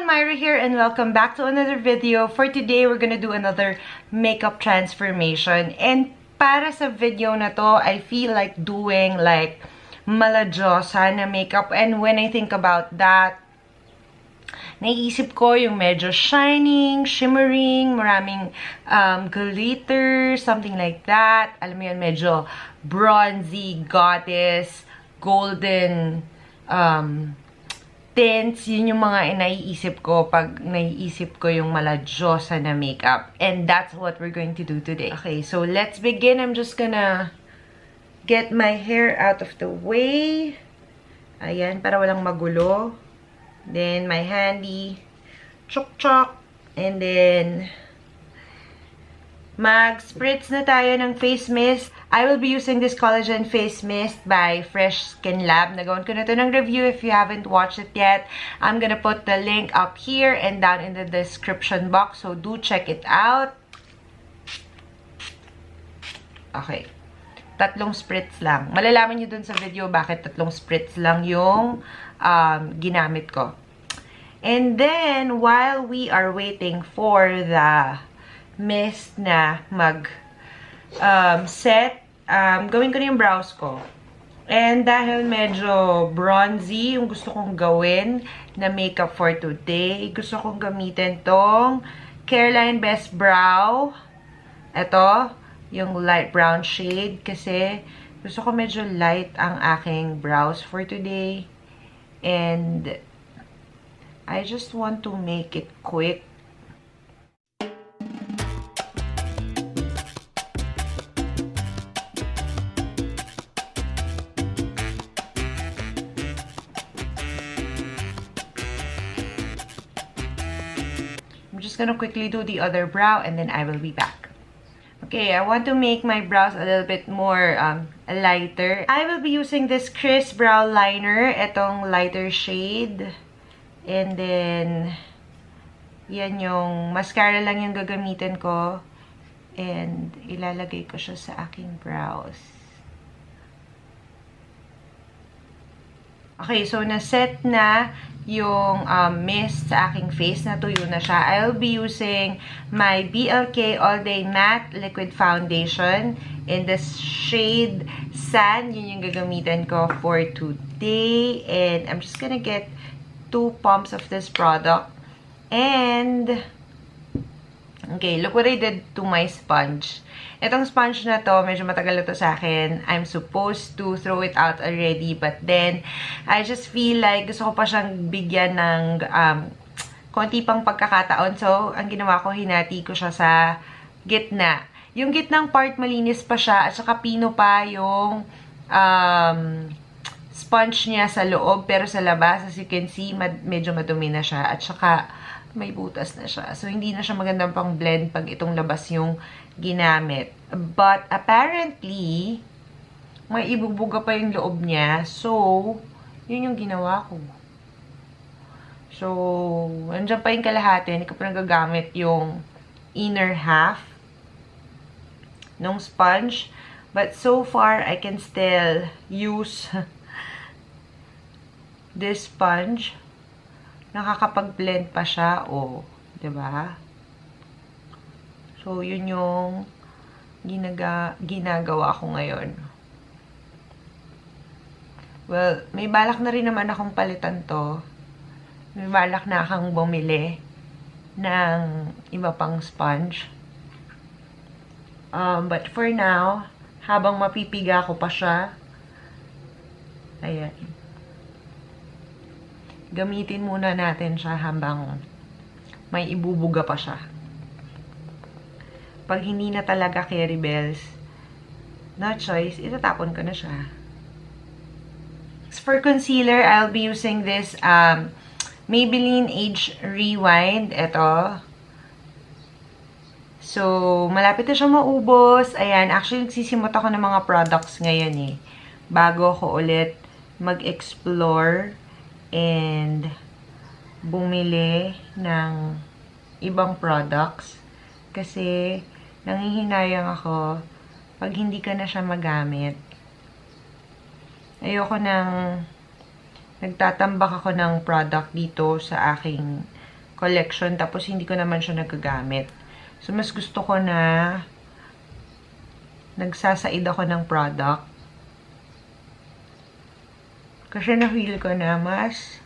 Myra here and welcome back to another video. For today, we're gonna do another makeup transformation. And para sa video na to, I feel like doing like mala Dyosa na makeup. And when I think about that, naiisip ko yung medyo shining, shimmering, maraming glitter, something like that. Alam mo yun, medyo bronzy, goddess, golden, tints. Yun yung mga naiisip ko pag naiisip ko yung mala Dyosa na makeup. And that's what we're going to do today. Okay, so let's begin. I'm just gonna get my hair out of the way. Ayan, para walang magulo. Then, my handy chok-chok. And then, mag-spritz na tayo ng face mist. I will be using this Collagen face mist by Fresh Skin Lab. Nagawan ko na ito ng review if you haven't watched it yet. I'm gonna put the link up here and down in the description box. So, do check it out. Okay. 3 spritz lang. Malalaman nyo dun sa video bakit 3 spritz lang yung ginamit ko. And then, while we are waiting for the mist na set, gawin ko na yung brows ko. And dahil medyo bronzy yung gusto kong gawin na makeup for today, gusto kong gamitin tong Careline Best Brow. Ito, yung light brown shade kasi gusto ko medyo light ang aking brows for today. And I just want to make it quick. I'm just gonna quickly do the other brow and then I will be back. Okay, I want to make my brows a little bit more lighter. I will be using this Crisp Brow Liner, itong lighter shade. And then, yan yung mascara lang yung gagamitin ko. And ilalagay ko siya sa aking brows. Okay, so na-set na yung mist sa aking face. Natuyo na siya. I'll be using my BLK All Day Matte Liquid Foundation in the shade Sand. Yun yung gagamitin ko for today. And I'm just gonna get 2 pumps of this product. And, okay, look what I did to my sponge. Itong sponge na to, medyo matagal na to sa akin. I'm supposed to throw it out already, but then, I just feel like gusto ko pa siyang bigyan ng konti pang pagkakataon. So, ang ginawa ko, hinati ko siya sa gitna. Yung gitnang part, malinis pa siya, at saka pino pa yung sponge niya sa loob, pero sa labas, as you can see, medyo madumi na siya. At saka, may butas na siya. So, hindi na siya magandang pang blend pag itong labas yung ginamit. But, apparently, may ibubuga pa yung loob niya. So, yun yung ginawa ko. So, andyan pa yung kalahati. Hindi ko pa nagagamit yung inner half ng sponge. But, so far, I can still use this sponge. Nakakapag-blend pa siya, oh, 'di ba? So, yun yung ginagawa ko ngayon. Well, may balak na rin naman akong palitan to. May balak na akong bumili ng iba pang sponge. But for now, habang mapipiga ko pa siya, ayan. Gamitin muna natin siya habang may ibubuga pa siya. Pag hindi na talaga Carry Bells, no choice, itatapon ko na siya. For concealer, I'll be using this Maybelline Age Rewind. Ito. So, malapit na siya maubos. Ayan, actually, nagsisimot ako ng mga products ngayon eh. Bago ko ulit mag-explore and bumili ng ibang products. Kasi, nanghihinayang ako pag hindi ka na siya magamit. Ayoko nang nagtatambak ako ng product dito sa aking collection, tapos hindi ko naman siya nagagamit. So, mas gusto ko na nagsasaid ako ng product. Kasi na-feel ko na mas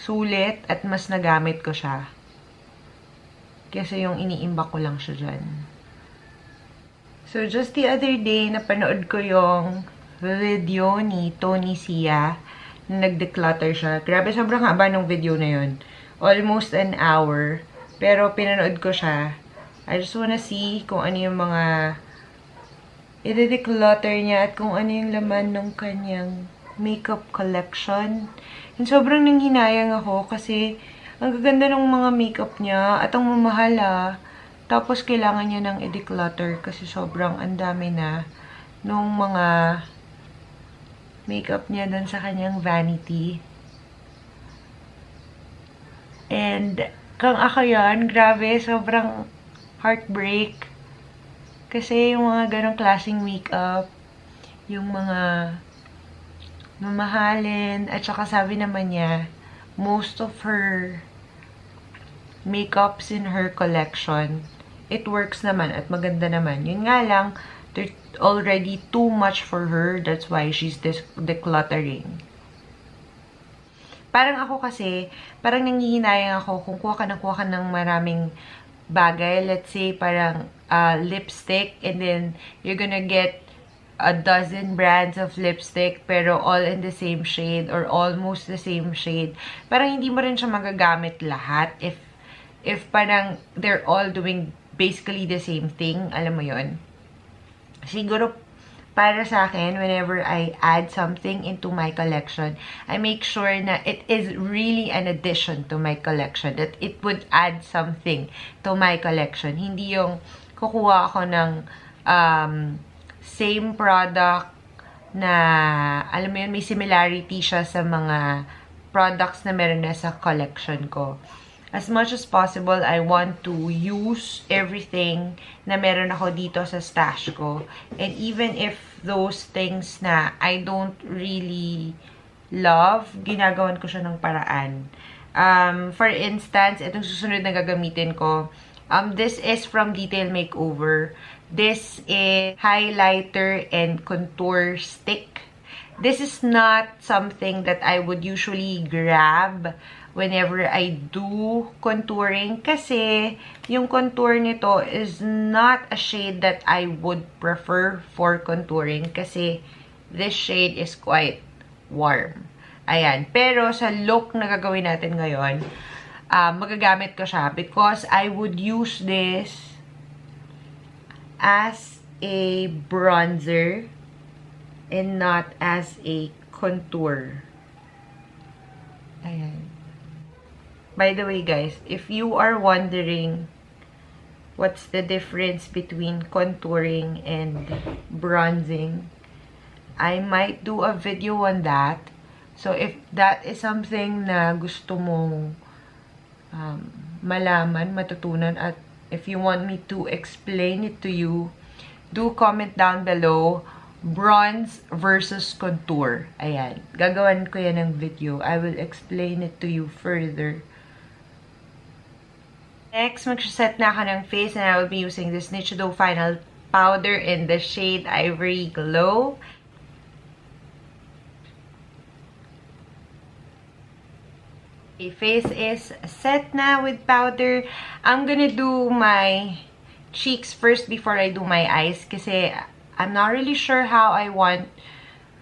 sulit at mas nagamit ko siya. Kasi yung iniimbak ko lang siya dyan. So, just the other day, napanood ko yung video ni Tony Sia na nag-declutter siya. Grabe, sobrang haba ng video na yun. Almost an hour. Pero, pinanood ko siya. I just wanna see kung ano yung mga i-declutter niya at kung ano yung laman ng kanyang makeup collection. And sobrang nanghinayang ako kasi ang gaganda ng mga makeup niya at ang mamahal. Tapos kailangan niya ng i-declutter kasi sobrang andami na nung mga makeup niya dun sa kanyang vanity. And kung ako yan, grabe, sobrang heartbreak. Kasi yung mga ganong klaseng makeup, yung mga mamahalin, at saka sabi naman niya, most of her makeups in her collection, it works naman at maganda naman. Yun nga lang, they're already too much for her. That's why she's decluttering. Parang ako kasi, parang nanghihinayang ako kung kuha ka ng maraming bagay. Let's say, parang lipstick, and then you're gonna get a dozen brands of lipstick, pero all in the same shade, or almost the same shade. Parang hindi mo rin siya magagamit lahat if parang they're all doing basically the same thing. Alam mo yon. Siguro, para sa akin, whenever I add something into my collection, I make sure na it is really an addition to my collection. That it would add something to my collection. Hindi yung kukuha ako ng same product na, alam mo yun, may similarity siya sa mga products na meron na sa collection ko. As much as possible, I want to use everything na meron ako dito sa stash ko. And even if those things na I don't really love, ginagawan ko siya ng paraan. For instance, itong susunod na gagamitin ko, this is from Detail Makeover. This is highlighter and contour stick. This is not something that I would usually grab whenever I do contouring kasi yung contour nito is not a shade that I would prefer for contouring kasi this shade is quite warm. Ayan. Pero sa look na gagawin natin ngayon, magagamit ko siya because I would use this as a bronzer and not as a contour. Ayan. By the way, guys, if you are wondering what's the difference between contouring and bronzing, I might do a video on that. So, if that is something na gusto mong malaman, matutunan, at if you want me to explain it to you, do comment down below, bronze versus contour. Ayan. Gagawan ko yan ng video. I will explain it to you further. Next, mag-set na ako ng face and I will be using this Eyeshadow Final Powder in the shade Ivory Glow. Okay, face is set na with powder. I'm gonna do my cheeks first before I do my eyes kasi I'm not really sure how I want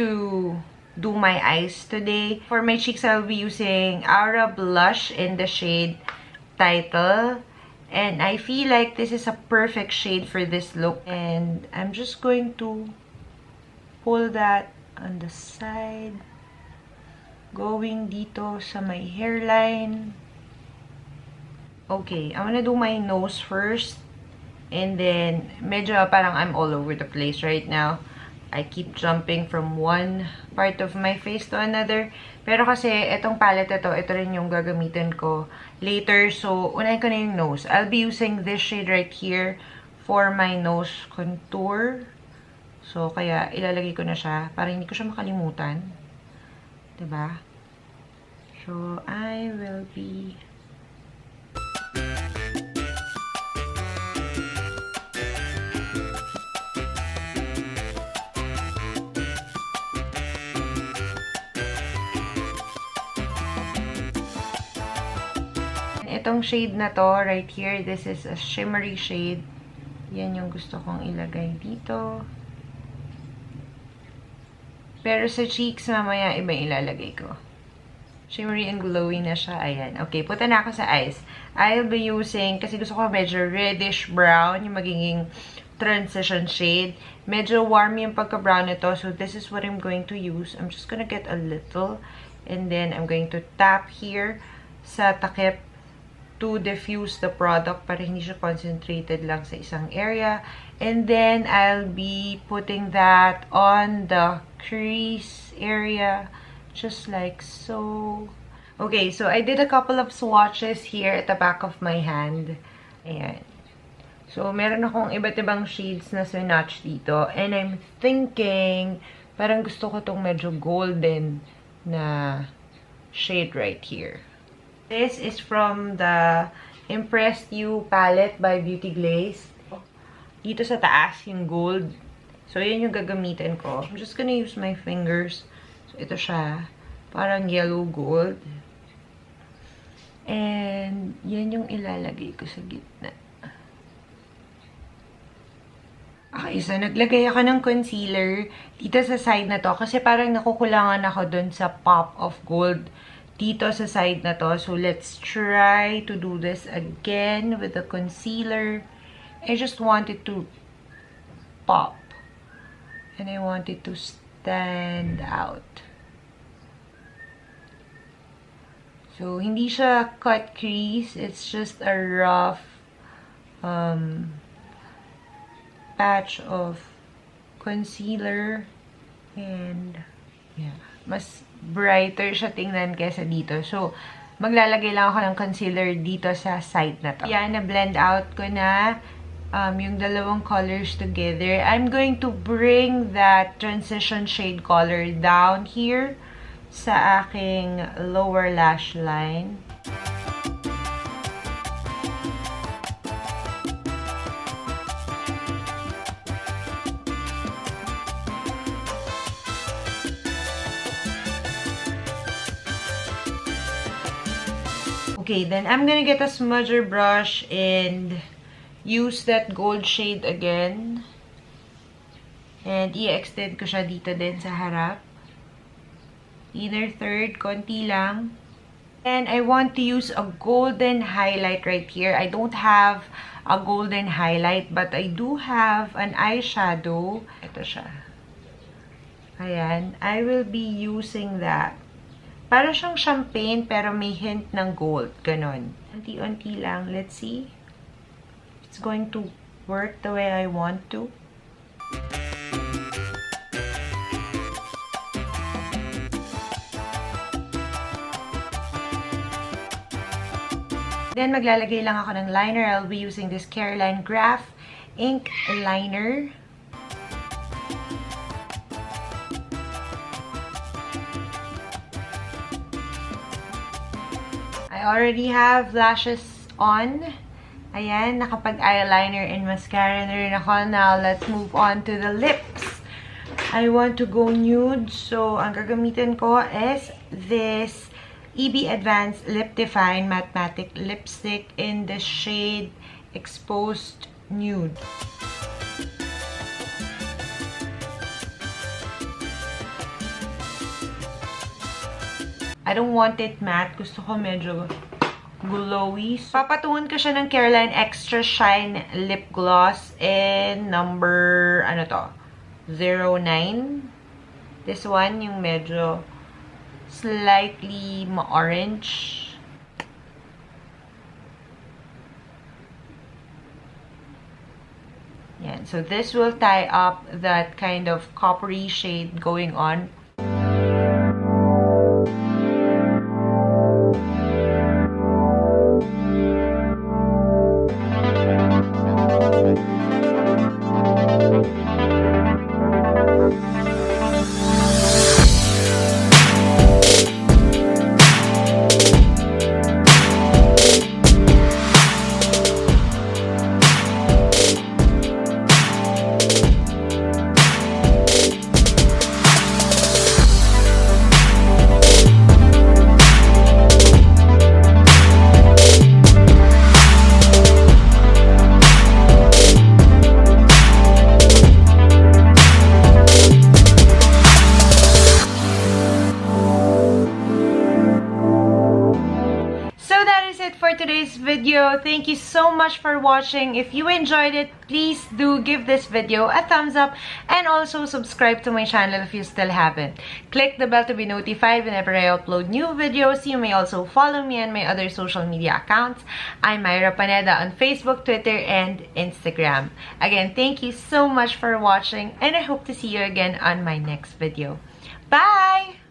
to do my eyes today. For my cheeks, I'll be using Aura Blush in the shade Title, and I feel like this is a perfect shade for this look, and I'm just going to pull that on the side, going dito sa my hairline. Okay, I'm gonna do my nose first, and then medyo parang I'm all over the place right now. I keep jumping from one part of my face to another. Pero kasi, itong palette ito rin yung gagamitin ko later. So, unahin ko na yung nose. I'll be using this shade right here for my nose contour. So, kaya ilalagay ko na siya para hindi ko siya makalimutan. Diba? So, I will be itong shade na to, right here, this is a shimmery shade. Yan yung gusto kong ilagay dito. Pero sa cheeks, mamaya iba ilalagay ko. Shimmery and glowy na siya. Ayan. Okay, punta na ako sa eyes. I'll be using, kasi gusto ko medyo reddish brown, yung magiging transition shade. Medyo warm yung pagka-brown nito, so this is what I'm going to use. I'm just gonna get a little, and then I'm going to tap here sa takip to diffuse the product para hindi siya concentrated lang sa isang area. And then, I'll be putting that on the crease area, just like so. Okay, so I did a couple of swatches here at the back of my hand. Ayan. So, meron akong iba't ibang shades na swatch dito. And I'm thinking, parang gusto ko tong medyo golden na shade right here. This is from the Impressed You palette by Beauty Glazed. Dito sa taas, yung gold. So, yun yung gagamitin ko. I'm just gonna use my fingers. So, ito siya. Parang yellow gold. And, yan yung ilalagay ko sa gitna. Okay, so naglagay ako ng concealer dito sa side na to. Kasi parang nakukulangan ako dun sa pop of gold dito sa side na to. So, let's try to do this again with the concealer. I just want it to pop. And I want it to stand out. So, hindi siya cut crease. It's just a rough patch of concealer. And, yeah. Mas brighter siya tingnan kesa dito. So, maglalagay lang ako ng concealer dito sa side na to. Yan, na-blend out ko na yung dalawang colors together. I'm going to bring that transition shade color down here sa aking lower lash line. Okay, then I'm gonna get a smudger brush and use that gold shade again. And i-extend ko siya dito din sa harap. Inner third, konti lang. And I want to use a golden highlight right here. I don't have a golden highlight, but I do have an eyeshadow. Ito siya. Ayan. I will be using that. Para siyang champagne, pero may hint ng gold. Ganon. Unti-unti lang. Let's see. It's going to work the way I want to. Then, maglalagay lang ako ng liner. I'll be using this Careline Graph Ink Liner. I already have lashes on. Ayan, nakapag-eyeliner and mascara na rin ako. Now, let's move on to the lips. I want to go nude. So, ang gagamitin ko is this EB Advanced Lip Define Matte Matic Lipstick in the shade Exposed Nude. I don't want it matte. Gusto ko medyo glowy. So, papatungan ko siya ng Careline Extra Shine Lip Gloss in number, ano to? 09. This one, yung medyo slightly ma-orange. Yan. So, this will tie up that kind of coppery shade going on. for today's video. Thank you so much for watching. If you enjoyed it, please do give this video a thumbs up and also subscribe to my channel if you still haven't. Click the bell to be notified whenever I upload new videos. You may also follow me on my other social media accounts. I'm Myra Paneda on Facebook, Twitter, and Instagram. Again, thank you so much for watching, and I hope to see you again on my next video. Bye!